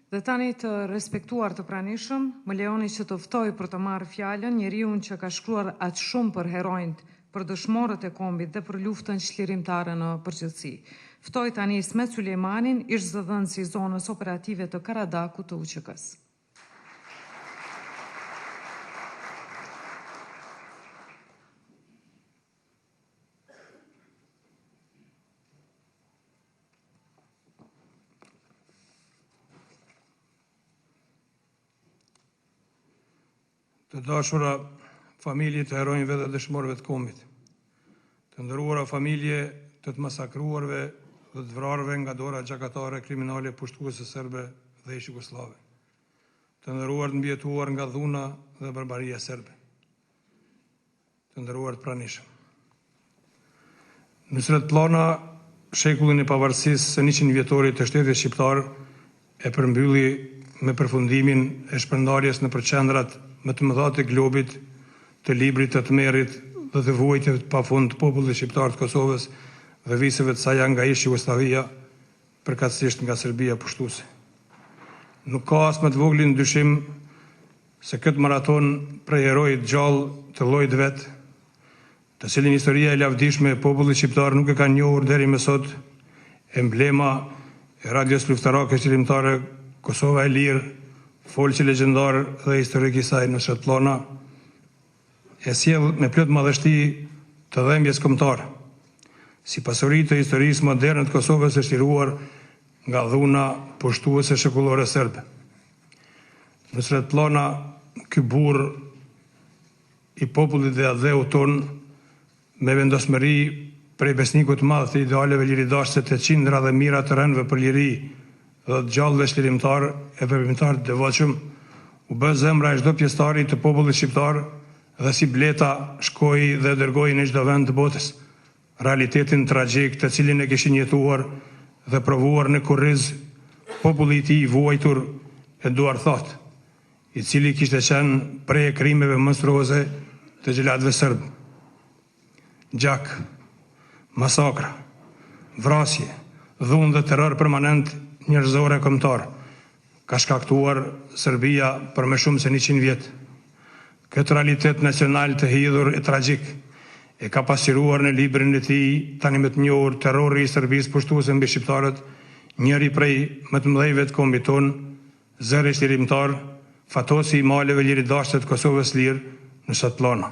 Dhe tani të respektuar të pranishëm, më lejoni që të ftoj për të marrë fjalën njeriu që ka shkruar aq shumë për heronjt, për dëshmorët e kombit dhe për luftën çlirimtare në përgjithësi. Ftoj tani Ismet Sulejmanin, ish zëdhënës i zonës operative të Karadakut të UÇK-s. Të dashura familje të heronjve dhe dëshmorëve të kombit, të nderuara familje të masakruarve dhe të vrarëve nga dora gjykatare kriminale pushtuese serbe dhe jugoslave, të nderuar të mbijetuar nga dhuna dhe barbaria serbe, të nderuar të pranishëm. Nusret Plana, shekullin e pavarësisë së 100 vjetorit të shtetit shqiptar, e përmbylli me përfundimin e shpërndarjes në përqendrat më të mëdha të globit, të librit të tmerrit dhe të vuajtjeve të pafund të popullit shqiptar të Kosovës dhe viseve të saj nga ish Jugosllavia, përkatësisht nga Serbia pushtuese. Nuk ka as më të voglin dyshim se këtë maraton prej herojit gjallë të llojit vet, të cilin historia e lavdishme e popullit shqiptar nuk e ka njohur deri më sot, emblema e radios luftarake çlirimtare Kosova e Lirë, folçi legjendar dhe historik i saj Nusret Plana, e sjell me plot madhështi të dhembjes kombëtare, si pasuri të historisë moderne të Kosovës e shtiruar nga dhuna pushtuese shekullore serbe. Nusret Plana, ky burr i popullit dhe adheut ton, me vendosmëri prej besnikut të madh të idealeve liridashëse të qindra dhe mira të rënëve për liri dhe të gjallë dhe çlirimtar e veprimtar të devotshëm, u bë zemra e çdo pjesëtari të popullit shqiptar dhe si bleta shkoi dhe dërgoi në çdo vend të botës realitetin tragjik të cilin e kishin jetuar dhe provuar në kurriz populli i tij i vuajtur e duar thot, i cili kishte qenë prej krimeve monstruoze të gjelatëve serb. Gjak, masakra, vrasje, dhunë dhe terror permanent njerëzore kombëtar ka shkaktuar Serbia për më shumë se 100 vjet. Këtë realitet nacional të hidhur e tragjik e ka pasqyruar në librin e tij tani më të njohur Terrori i Serbisë pushtuese mbi shqiptarët, njëri prej më të mëdhejve të kombit ton, zëri çlirimtar, fatosi i maleve liridashëse të Kosovës Lirë, Nusret Plana.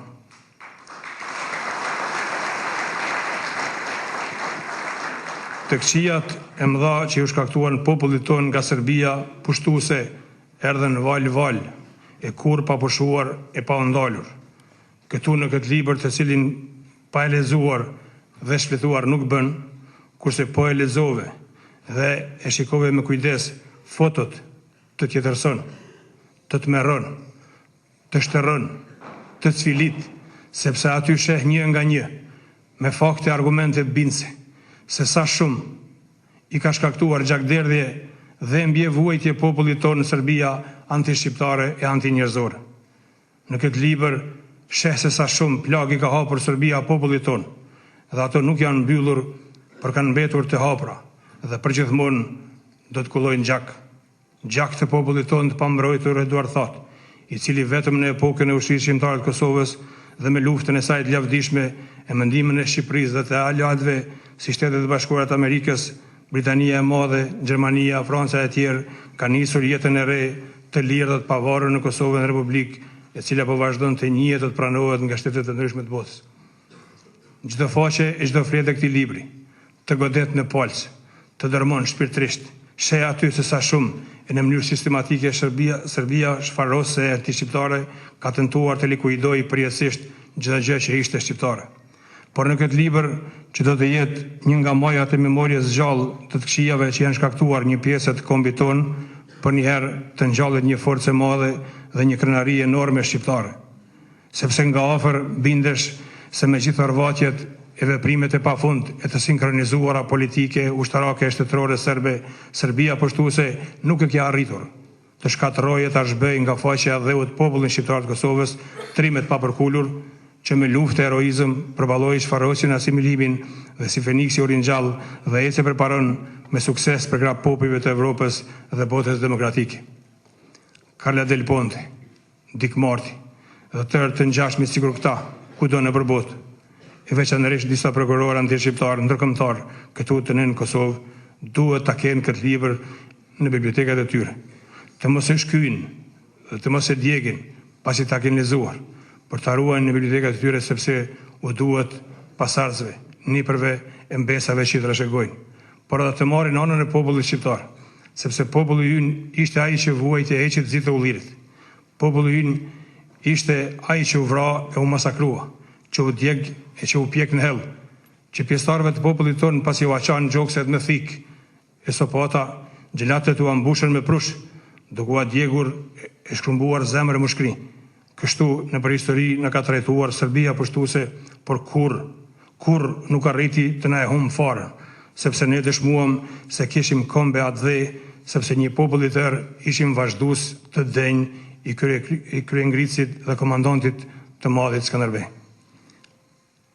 Të këqijat e mëdha që u shkaktuan popullit ton nga Serbia pushtuese erdhën val, e kur pa pushuar e pa ndalur. Këtu në këtë libër të cilin pa e lexuar dhe shpëtuar nuk bën, kurse po e lexove dhe e shikove me kujdes fotot të tjetërson, të tmerron, të shtërron, të cvilit, sepse aty sheh një nga një, me fakte argumente bindse, se sa shumë i ka shkaktuar gjakderdhje dhe mbjevuajtje popullit tonë në Serbia anti-shqiptare e anti-njerëzore. Në këtë libër sheh se sa shumë plag i ka hapur Serbia popullit tonë, dhe ato nuk janë mbyllur, por kanë mbetur të hapura dhe përgjithmonë do të kullojnë gjak të popullit tonë të pambrojtur e duar thot, i cili vetëm në epokën e ushtrisë shqiptare të Kosovës dhe me luftën e saj të lavdishme e mendimin e Shqipërisë dhe të aleatëve si Shtetet e Bashkuara të Amerikës, Britania e Madhe, Gjermania, Franca e tjerë, ka nisur jetën e re të lirë dhe të pavarur në Kosovën Republikë, e cila po vazhdon të njihet dhe të pranohet nga shtetet e ndryshme të botës. Çdo faqe e çdo fletë e këtij libri të godet në palc, të dërmon shpirtërisht, sheh aty se sa shumë e në mënyrë sistematike Serbia shfarose e anti-shqiptare ka tentuar të likuidojë përjetësisht çdo gjë që ishte shqiptare. Por në këtë libër, që do të jetë një nga majat e memorjes gjallë të këqijave që janë shkaktuar një pjesë të kombit ton, për njëherë të ngjallet një forcë e madhe dhe një krenari enorme shqiptare. Sepse nga afër bindesh se me gjithë arvatjet e veprimet e pafund e të sinkronizuara politike, ushtarake e shtetërore serbe, Serbia pushtuese nuk e ka arritur të shkatërrojë ta zhbëjë nga faqja e dheut popullin shqiptar të Kosovës, trimet pa përkulur, që me luftë e heroizëm përballoi çfarrosin asimilimin dhe si Feniksi Oringjall dhe ecë përparon me sukses për krah popujve të Evropës dhe botës demokratike. Carla Del Ponte, Dick Marty dhe tërë të ngjashmit sikur këta, kudo në botë, e veçanërisht disa prokurorë anti-shqiptar ndërkombëtar këtu të në Kosovë, duhet ta kenë këtë libër në bibliotekat e tyre. Të mos e shkyjnë dhe të mos e djegin pasi ta kenë lexuar, për ta ruajnë në bibliotekat e tyre sepse u duhet pasardhësve, nipërve e mbesave që i trashëgojnë, por edhe të marrin anën e popullit shqiptar, sepse populli ynë ishte ai që vuajtje e heqit zi të ullirit. Populli ynë ishte ai që u vra e u masakrua, që u djeg e që u pjek në hell, që pjesëtarëve të popullit tonë pasi u aqan gjokset me thik e sopata, gjelatët u ambushën me prush, duke u djegur e shkrumbuar zemër e mushkri. Kështu në përhistori në ka trajtuar Serbia pushtuese, por kur nuk arriti të na e humb fare, sepse ne dëshmuam se kishim kombe atë dhe, sepse një popull i tërë ishim vazhdues të denj i kryengritësit dhe komandantit të madhit Skënderbej.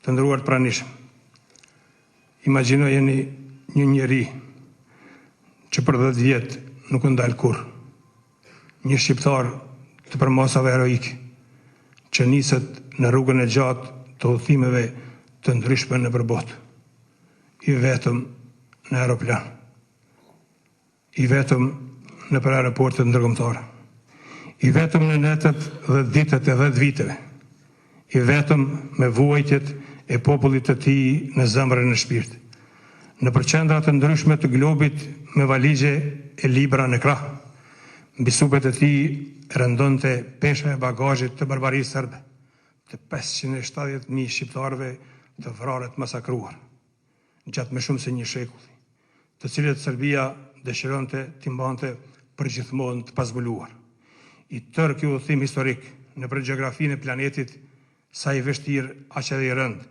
Të nderuar pranishëm, imagjinojeni një njeri që për 10 vjet nuk u ndal kurrë, një shqiptar të përmasave heroik, që niset në rrugën e gjatë të udhëtimeve të ndryshme në botë, i vetëm në aeroplan, i vetëm në për aeroportet ndërkombëtare, i vetëm në netët dhe ditët e 10 viteve, i vetëm me vuajtjet e popullit të tij në zemrën e në shpirt, në përqendra të ndryshme të globit me valigje e libra në krah. Mbi supet e tij rëndonte pesha e bagazhit të barbarisë serbe, të 570.000 shqiptarëve të vrarë të masakruar, gjatë më shumë se një shekulli, të cilët Serbia dëshironte t'i mbante përgjithmonë të pazbuluar. I tërë ky udhëtim historik nëpër gjeografinë e planetit, sa i vështirë aq edhe i rënd,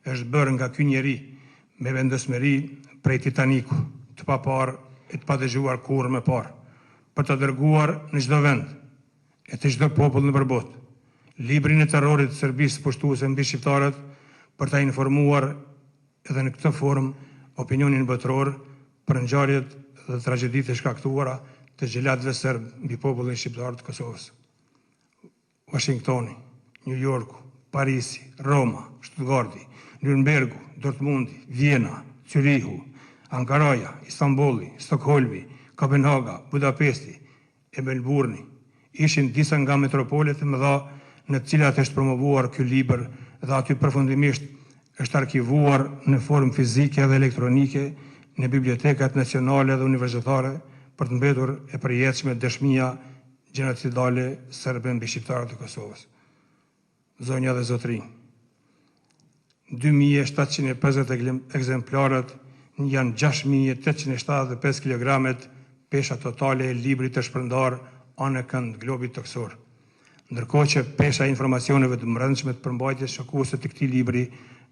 është bërë nga ky njeri me vendosmëri prej Titaniku, të paparë e të padëgjuar kurrë më parë, për të dërguar në çdo vend e të çdo popull në botë librin e terrorit të Serbisë pushtuese mbi shqiptarët, për ta informuar edhe në këtë formë opinionin botëror për ngjarjet dhe tragjeditë e shkaktuara të gjelatëve serb mbi popullin shqiptar të Kosovës. Washingtoni, New Yorku, Parisi, Roma, Stuttgarti, Nürnbergu, Dortmundi, Vjena, Zürichu, Ankaraja, Istanbuli, Stockholmi, Kopenhaga, Budapesti e Melburni ishin disa nga metropolet e mëdha në të cilat është promovuar ky libër dhe aty përfundimisht është arkivuar në formë fizike dhe elektronike në bibliotekat nacionale dhe universitare për të mbetur e përjetshme dëshmia gjenocidale serbe mbi shqiptarët e Kosovës. Zonja dhe zotrinj, 2750 ekzemplarët janë 6875 kg pesha totale e librit të shpërndar anë kënd globit toksor. Ndërkohë që pesha e informacioneve të brendshme të përmbajtjes shokuese të këtij libri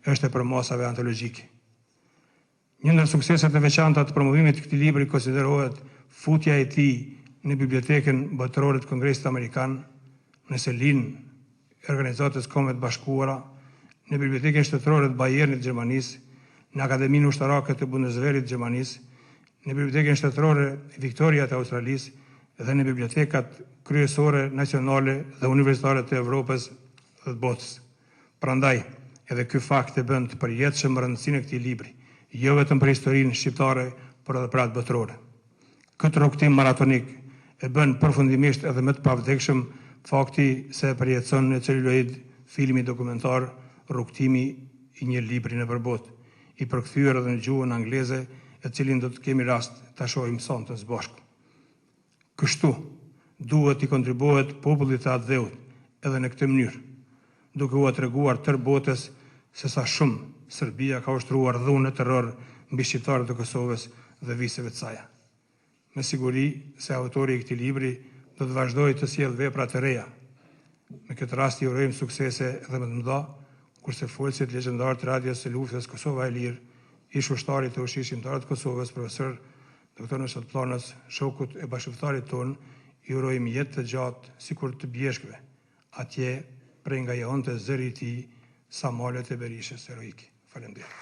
është e përmasave antologjike. Një ndër sukseset e veçanta të promovimit të këtij libri konsiderohet futja e tij në bibliotekën botërore të Kongresit Amerikan, në Selin e Organizatës Kombeve të Bashkuara, në bibliotekën shtetërore të Bayernit të Gjermanisë, në Akademinë Ushtarake të Bundeswehrit të Gjermanisë, në bibliotekën shtetërore Victoria të Australisë dhe në bibliotekat kryesore nacionale dhe universitare të Evropës dhe të botës. Prandaj, edhe ky fakt e bën të përjetshëm rëndësinë e këtij libri, jo vetëm për historinë shqiptare, por edhe për atë botërore. Këtë rrugtim maratonik e bën përfundimisht edhe më të pavdekshëm fakti se përjetson në celuloid filmi dokumentar Rrugtimi i një libri në botë, i përkthyer edhe në gjuhën angleze, e cilin do të kemi rast ta shohim sonte së bashku. Kështu duhet i kontribuohet popullit të atë dheut edhe në këtë mënyrë, duke u treguar tërë botës se sa shumë Serbia ka ushtruar dhunë e terror mbi shqiptarët e Kosovës dhe viseve të saj. Me siguri se autori i këtij libri do të vazhdojë të sjellë vepra të reja. Me këtë rast i urojmë suksese edhe më të mëdha, kurse folësit legjendar të radios së luftës Kosova e Lirë, ish ushtari të ushqishimtarët të Kosovës, profesor Dr. Nushat Planës, shokut e bashkëftarit ton, i urojmë jetë të gjatë sikur të bjeshkëve, atje prej nga jonte zëri i tij sa malet e Berishës heroike. Faleminderit.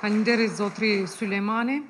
Faleminderit zotri Sulejmani.